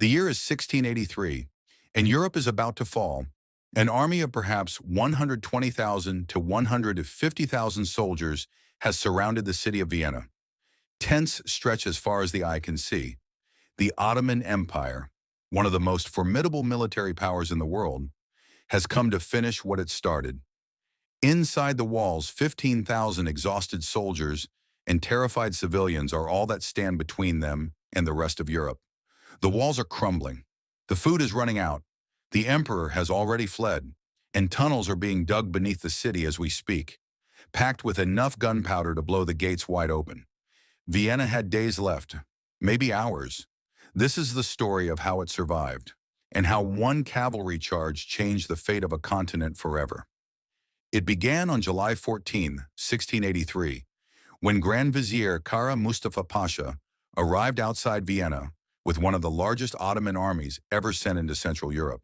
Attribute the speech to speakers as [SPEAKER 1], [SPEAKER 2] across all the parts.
[SPEAKER 1] The year is 1683, and Europe is about to fall. An army of perhaps 120,000 to 150,000 soldiers has surrounded the city of Vienna. Tents stretch as far as the eye can see. The Ottoman Empire, one of the most formidable military powers in the world, has come to finish what it started. Inside the walls, 15,000 exhausted soldiers and terrified civilians are all that stand between them and the rest of Europe. The walls are crumbling. The food is running out. The emperor has already fled, and tunnels are being dug beneath the city as we speak, packed with enough gunpowder to blow the gates wide open. Vienna had days left, maybe hours. This is the story of how it survived, and how one cavalry charge changed the fate of a continent forever. It began on July 14, 1683, when Grand Vizier Kara Mustafa Pasha arrived outside Vienna with one of the largest Ottoman armies ever sent into Central Europe.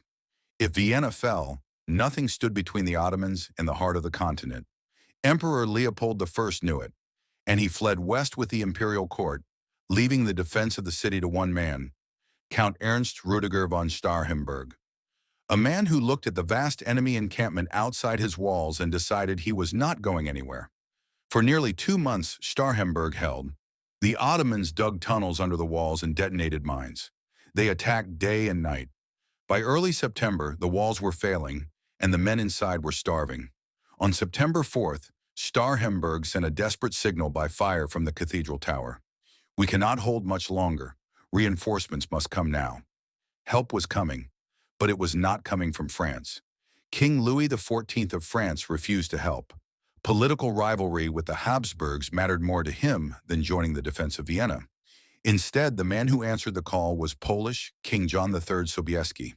[SPEAKER 1] If Vienna fell, nothing stood between the Ottomans and the heart of the continent. Emperor Leopold I knew it, and he fled west with the imperial court, leaving the defense of the city to one man, Count Ernst Rudiger von Starhemberg, a man who looked at the vast enemy encampment outside his walls and decided he was not going anywhere. For nearly 2 months, Starhemberg held. The Ottomans dug tunnels under the walls and detonated mines. They attacked day and night. By early September, the walls were failing, and the men inside were starving. On September 4th, Starhemberg sent a desperate signal by fire from the cathedral tower. "We cannot hold much longer. Reinforcements must come now." Help was coming, but it was not coming from France. King Louis XIV of France refused to help. Political rivalry with the Habsburgs mattered more to him than joining the defense of Vienna. Instead, the man who answered the call was Polish King John III Sobieski.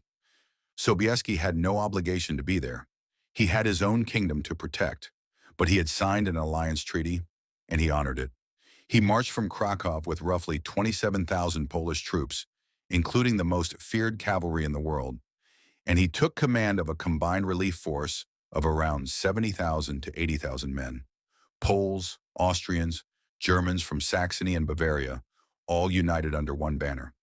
[SPEAKER 1] Sobieski had no obligation to be there. He had his own kingdom to protect, but he had signed an alliance treaty, and he honored it. He marched from Krakow with roughly 27,000 Polish troops, including the most feared cavalry in the world, and he took command of a combined relief force of around 70,000 to 80,000 men. Poles, Austrians, Germans from Saxony and Bavaria, all united under one banner.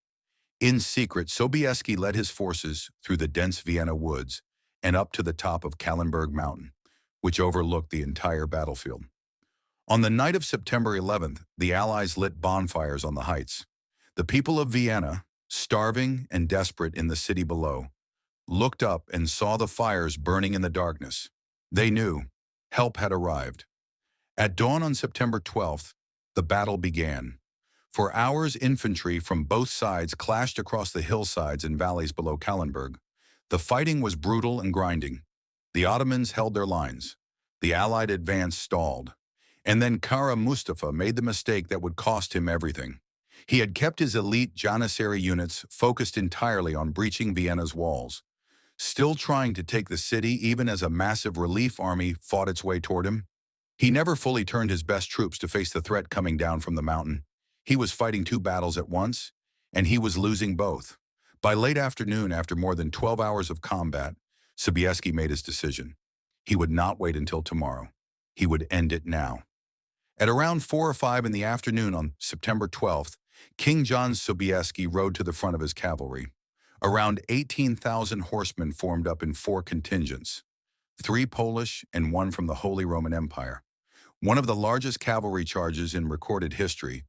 [SPEAKER 1] In secret, Sobieski led his forces through the dense Vienna woods and up to the top of Kahlenberg Mountain, which overlooked the entire battlefield. On the night of September 11th, the Allies lit bonfires on the heights. The people of Vienna, starving and desperate in the city below, looked up and saw the fires burning in the darkness. They knew help had arrived. At dawn on September 12th, the battle began. For hours, infantry from both sides clashed across the hillsides and valleys below Kahlenberg. The fighting was brutal and grinding. The Ottomans held their lines. The Allied advance stalled. And then Kara Mustafa made the mistake that would cost him everything. He had kept his elite Janissary units focused entirely on breaching Vienna's walls, still trying to take the city even as a massive relief army fought its way toward him. He never fully turned his best troops to face the threat coming down from the mountain. He was fighting 2 battles at once, and he was losing both. By late afternoon, after more than 12 hours of combat, Sobieski made his decision. He would not wait until tomorrow. He would end it now. At around 4 or 5 in the afternoon on September 12th, King John Sobieski rode to the front of his cavalry. Around 18,000 horsemen formed up in 4 contingents, 3 Polish and 1 from the Holy Roman Empire. One of the largest cavalry charges in recorded history.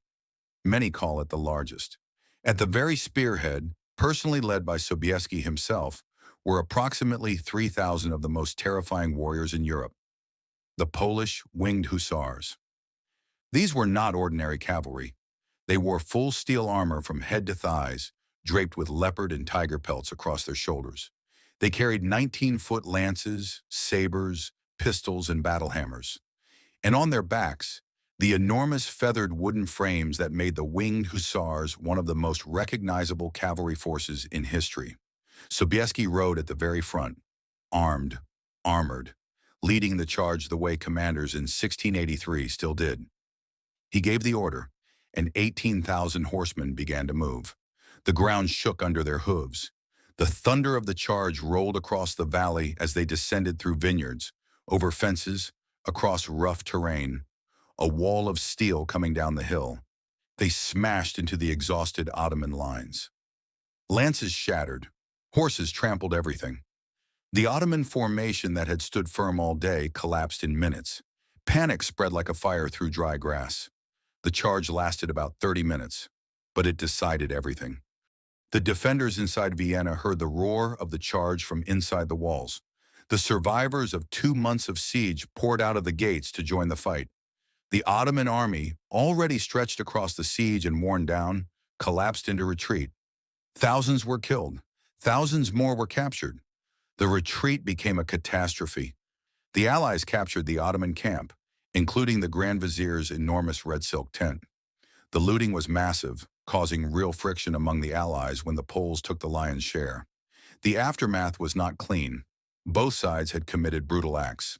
[SPEAKER 1] Many call it the largest. At the very spearhead, personally led by Sobieski himself, were approximately 3,000 of the most terrifying warriors in Europe, the Polish Winged Hussars. These were not ordinary cavalry. They wore full steel armor from head to thighs, draped with leopard and tiger pelts across their shoulders. They carried 19-foot lances, sabers, pistols, and battle hammers. And on their backs, the enormous feathered wooden frames that made the Winged Hussars one of the most recognizable cavalry forces in history. Sobieski rode at the very front, armed, armored, leading the charge the way commanders in 1683 still did. He gave the order, and 18,000 horsemen began to move. The ground shook under their hooves. The thunder of the charge rolled across the valley as they descended through vineyards, over fences, across rough terrain, a wall of steel coming down the hill. They smashed into the exhausted Ottoman lines. Lances shattered. Horses trampled everything. The Ottoman formation that had stood firm all day collapsed in minutes. Panic spread like a fire through dry grass. The charge lasted about 30 minutes, but it decided everything. The defenders inside Vienna heard the roar of the charge from inside the walls. The survivors of 2 months of siege poured out of the gates to join the fight. The Ottoman army, already stretched across the siege and worn down, collapsed into retreat. Thousands were killed. Thousands more were captured. The retreat became a catastrophe. The Allies captured the Ottoman camp, including the Grand Vizier's enormous red silk tent. The looting was massive, causing real friction among the Allies when the Poles took the lion's share. The aftermath was not clean. Both sides had committed brutal acts.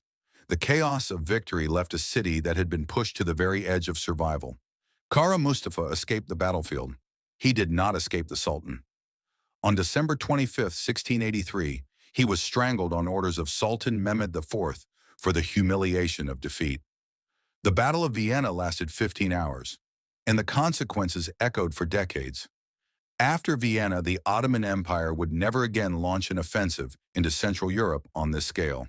[SPEAKER 1] The chaos of victory left a city that had been pushed to the very edge of survival. Kara Mustafa escaped the battlefield. He did not escape the Sultan. On December 25, 1683, he was strangled on orders of Sultan Mehmed IV for the humiliation of defeat. The Battle of Vienna lasted 15 hours, and the consequences echoed for decades. After Vienna, the Ottoman Empire would never again launch an offensive into Central Europe on this scale.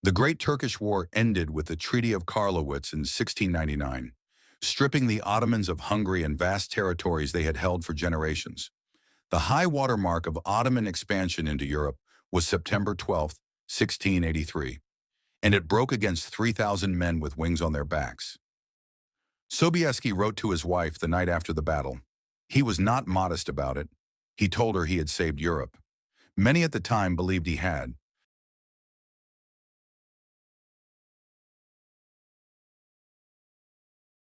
[SPEAKER 1] The Great Turkish War ended with the Treaty of Karlowitz in 1699, stripping the Ottomans of Hungary and vast territories they had held for generations. The high water mark of Ottoman expansion into Europe was September 12, 1683, and it broke against 3,000 men with wings on their backs. Sobieski wrote to his wife the night after the battle. He was not modest about it. He told her he had saved Europe. Many at the time believed he had,